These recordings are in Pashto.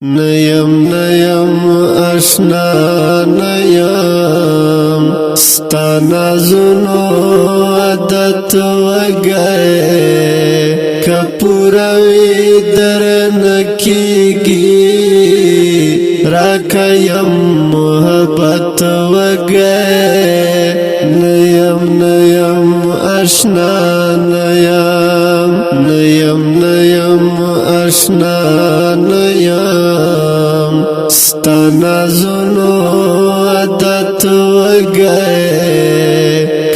نیم اشنا نیم ستانا زنو عادت وگئے کپوروی در نکیگی راکیم محبت وگئے نیم اشنا نیم اشنا نیم ستانا زنو عادت وگئے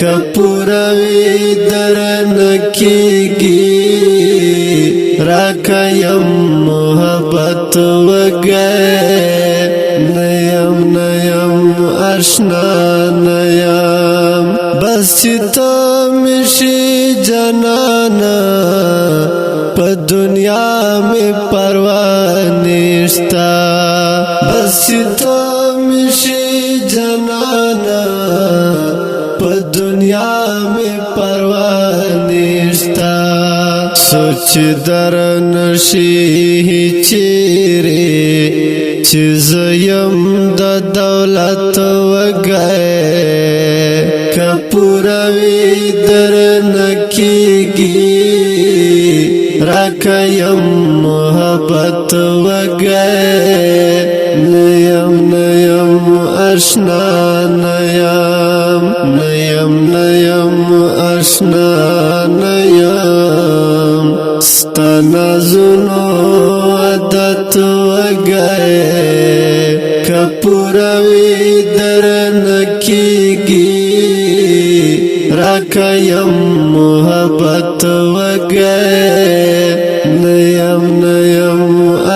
کپوروی در نکیگی راکیم محبت وگئے نیم اشنا نیم بس چتا مشی جنانا پا دنیا میں پرواہ نشتا بس چتا مشی جنانا پا دنیا میں پرواہ نشتا سوچ در نشی چیرے چیزیم دا دولت وگئے کپوروی در نکیگی راکیم محبت وگئے نیم اشنا نیم اشنا نیم ستانا زنو عادت وگئے کپوروی در نکیگی راکیم محبت وگئے نیم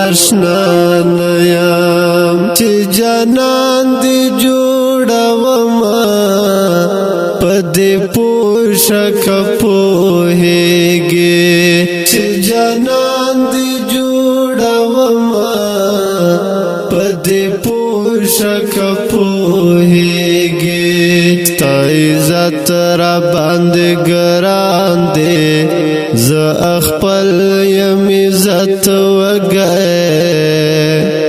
اشنا نیم چی جانان دی جوڑا وما پدی پوشک پوہے گے چی جانان دی جوڑا وما پدی پوشک پوہے گے تا عزت را باند گران دے ز اخپل یم عزت وگئے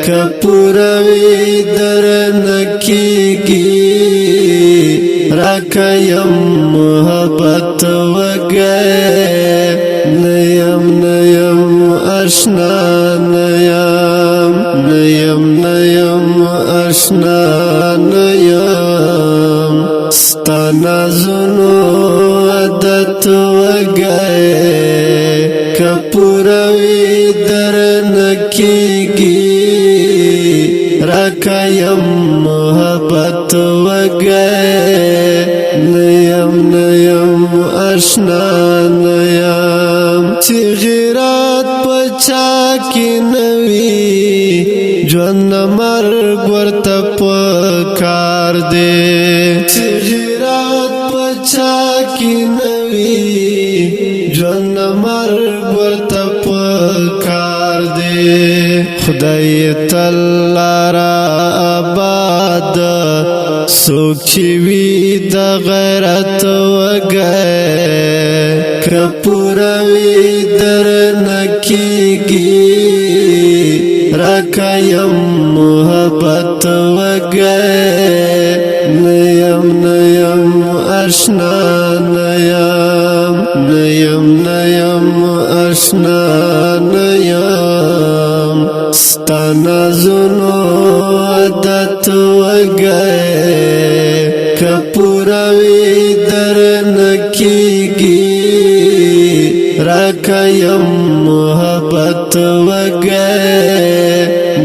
کپوروی در نکیگی راکیم محبت وگئے نیم اشنا نیم اشنا نیم ستانا زنو عادت وگئے کپوروی در نکیگی راکیم محبت وگئے نیم اشنا نیم چی غیرات پچا کی نوی جون مرگ ورطا پکار دے چی غیرات پچا کی نوی جون مرگ ورطا پکار دے خدای تلا را آباد سوک چیوی دا غیرت وگئے کپوروی در نکیگی راکیم محبت وگئے نیم اشنا نیم اشنا نیم ستانا زنو عادت وگئے کپوروی در نکیگی راکیم محبت وگئے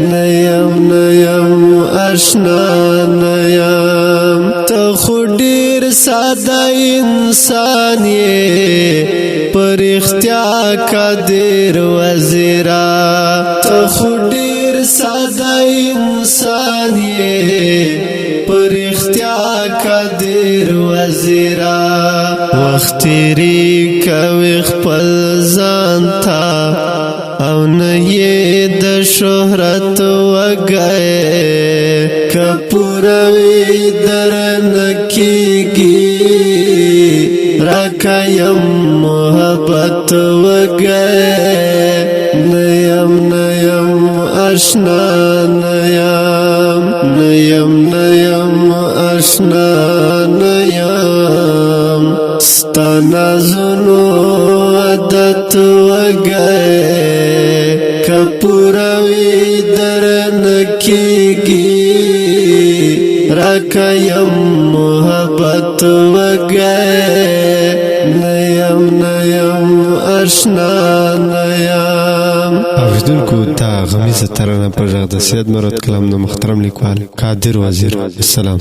نیم اشنا نیم تا خودیر سادہ انسان یہ پر اختیار قادر وزیرا تا خودیر سادہ انسان یہ پر اختیار قادر وزیرا وقت تیری کوي خپل ځان تا او نه یې د شهرت وګئے کپوروي در نکیږي راکایم محبت وګئے نیم آشنا نیم نیم آشنا نیم ستانا زنو عادت وگئے کپوروی در نکیگی راکیم محبت وگئے نیم آشنا نیم. اوریدونکو تا غمیزه ترانه پر غږ د سید مراد کلام د محترم لیکوال قادر وزیر. السلام.